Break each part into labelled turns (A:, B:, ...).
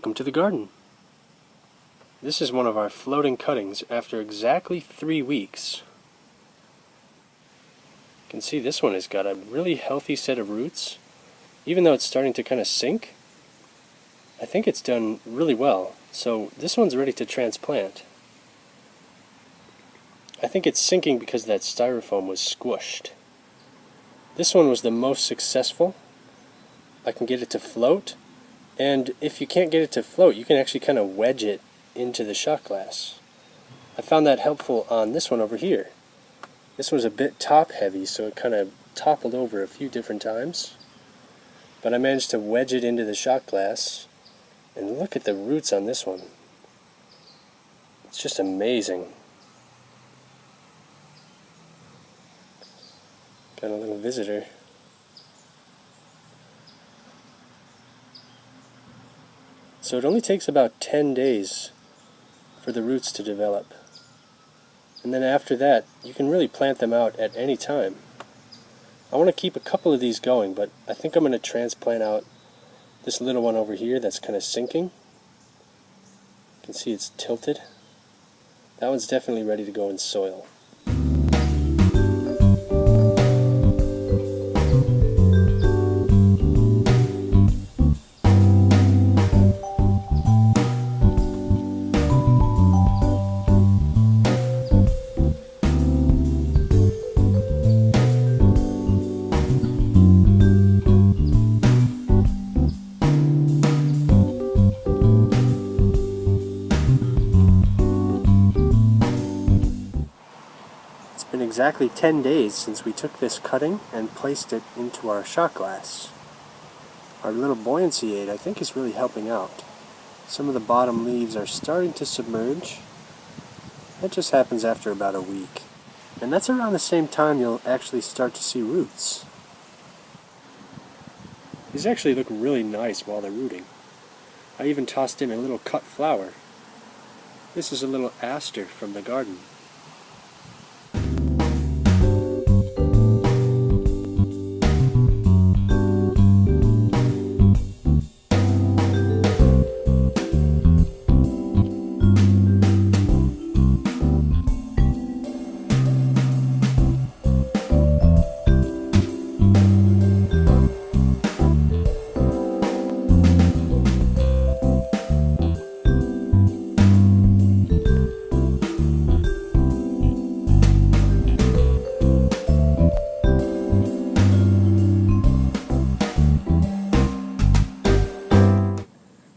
A: Welcome to the garden. This is one of our floating cuttings after exactly 3 weeks. You can see this one has got a really healthy set of roots. Even though it's starting to kind of sink, I think it's done really well. So this one's ready to transplant. I think it's sinking because that styrofoam was squished. This one was the most successful. I can get it to float, and if you can't get it to float, you can actually kind of wedge it into the shot glass. I found that helpful on this one over here. This was a bit top heavy, so it kind of toppled over a few different times. But I managed to wedge it into the shot glass, and look at the roots on this one. It's just amazing. Got a little visitor. So it only takes about 10 days for the roots to develop. And then after that, you can really plant them out at any time. I want to keep a couple of these going, but I think I'm going to transplant out this little one over here that's kind of sinking. You can see it's tilted. That one's definitely ready to go in soil. It's been exactly 10 days since we took this cutting and placed it into our shot glass. Our little buoyancy aid I think is really helping out. Some of the bottom leaves are starting to submerge. That just happens after about a week. And that's around the same time you'll actually start to see roots. These actually look really nice while they're rooting. I even tossed in a little cut flower. This is a little aster from the garden.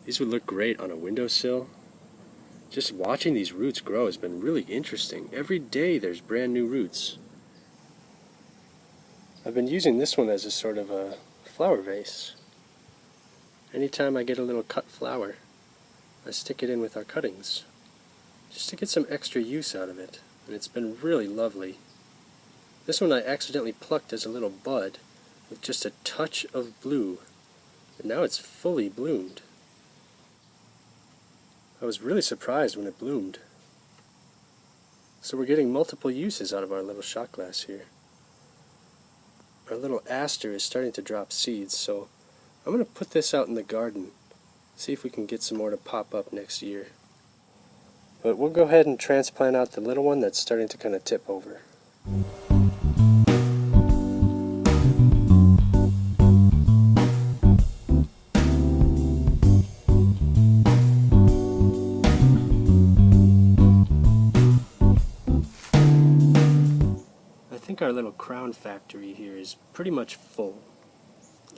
A: These would look great on a windowsill. Just watching these roots grow has been really interesting. Every day there's brand new roots. I've been using this one as a sort of a flower vase. Anytime I get a little cut flower, I stick it in with our cuttings, just to get some extra use out of it, and it's been really lovely. This one I accidentally plucked as a little bud with just a touch of blue, and now it's fully bloomed. I was really surprised when it bloomed. So we're getting multiple uses out of our little shot glass here. Our little aster is starting to drop seeds, so I'm going to put this out in the garden, see if we can get some more to pop up next year. But we'll go ahead and transplant out the little one that's starting to kind of tip over. I think our little crown factory here is pretty much full.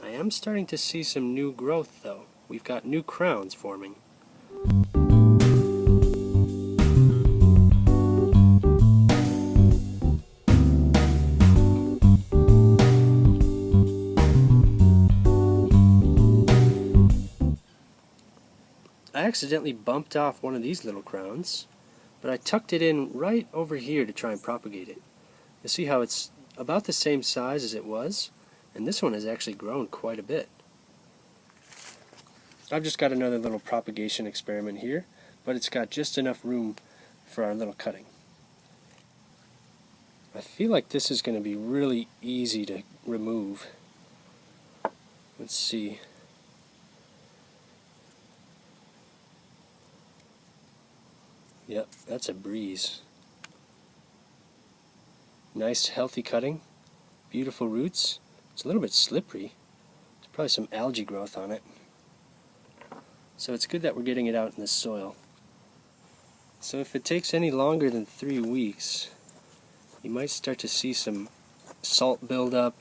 A: I am starting to see some new growth though. We've got new crowns forming. I accidentally bumped off one of these little crowns, but I tucked it in right over here to try and propagate it. You see how it's about the same size as it was, and this one has actually grown quite a bit. I've just got another little propagation experiment here, but it's got just enough room for our little cutting. I feel like this is going to be really easy to remove. Let's see. Yep, that's a breeze. Nice healthy cutting, beautiful roots. It's a little bit slippery. There's probably some algae growth on it. So it's good that we're getting it out in the soil. So if it takes any longer than 3 weeks, you might start to see some salt buildup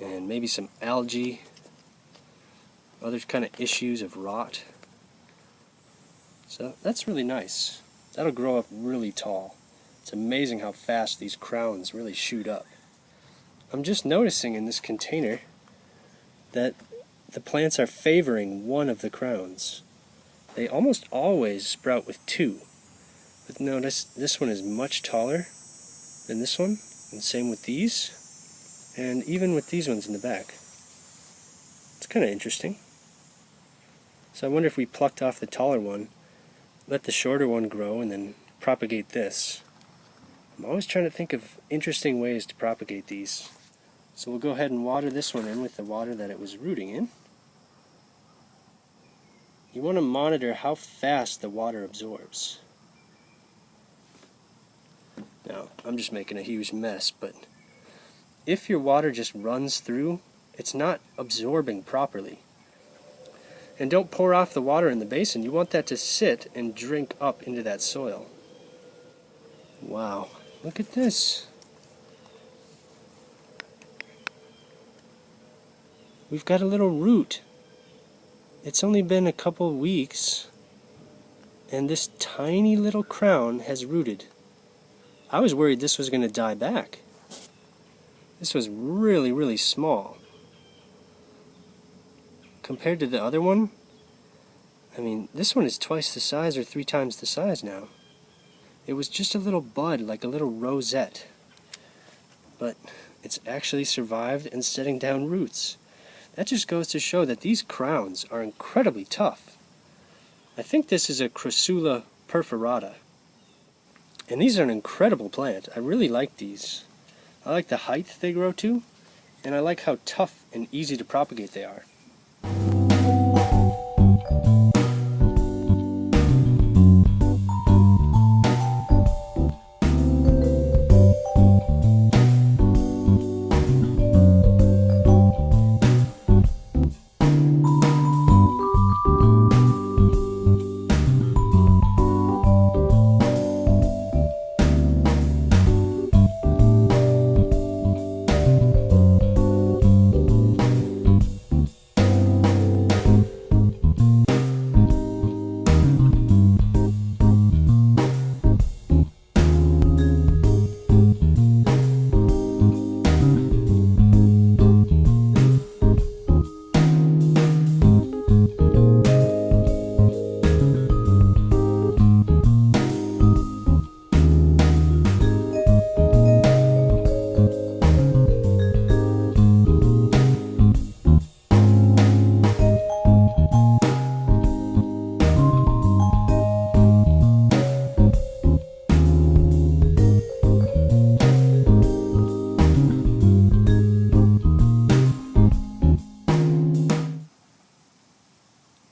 A: and maybe some algae, other kind of issues of rot. So that's really nice. That'll grow up really tall. It's amazing how fast these crowns really shoot up. I'm just noticing in this container that the plants are favoring one of the crowns. They almost always sprout with 2. But notice this one is much taller than this one, and same with these, and even with these ones in the back. It's kind of interesting. So I wonder if we plucked off the taller one, let the shorter one grow, and then propagate this. I'm always trying to think of interesting ways to propagate these. So we'll go ahead and water this one in with the water that it was rooting in. You want to monitor how fast the water absorbs. Now, I'm just making a huge mess, but if your water just runs through, it's not absorbing properly. And don't pour off the water in the basin. You want that to sit and drink up into that soil. Wow, look at this. We've got a little root. It's only been a couple weeks, and this tiny little crown has rooted. I was worried this was going to die back. This was really, really small. Compared to the other one, I mean, this one is twice the size or 3 times the size now. It was just a little bud, like a little rosette. But it's actually survived and setting down roots. That just goes to show that these crowns are incredibly tough. I think this is a Crassula perforata. And these are an incredible plant. I really like these. I like the height they grow to, and I like how tough and easy to propagate they are.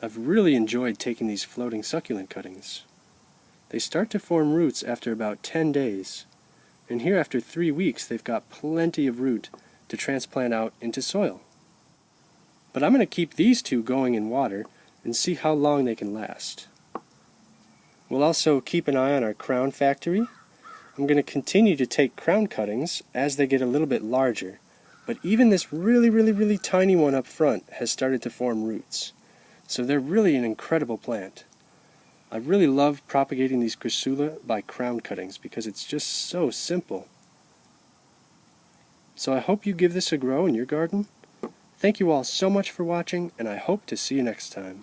A: I've really enjoyed taking these floating succulent cuttings. They start to form roots after about 10 days, and here after 3 weeks they've got plenty of root to transplant out into soil. But I'm going to keep these 2 going in water and see how long they can last. We'll also keep an eye on our crown factory. I'm going to continue to take crown cuttings as they get a little bit larger, but even this really tiny one up front has started to form roots. So they're really an incredible plant. I really love propagating these Crassula by crown cuttings because it's just so simple. So I hope you give this a go in your garden. Thank you all so much for watching, and I hope to see you next time.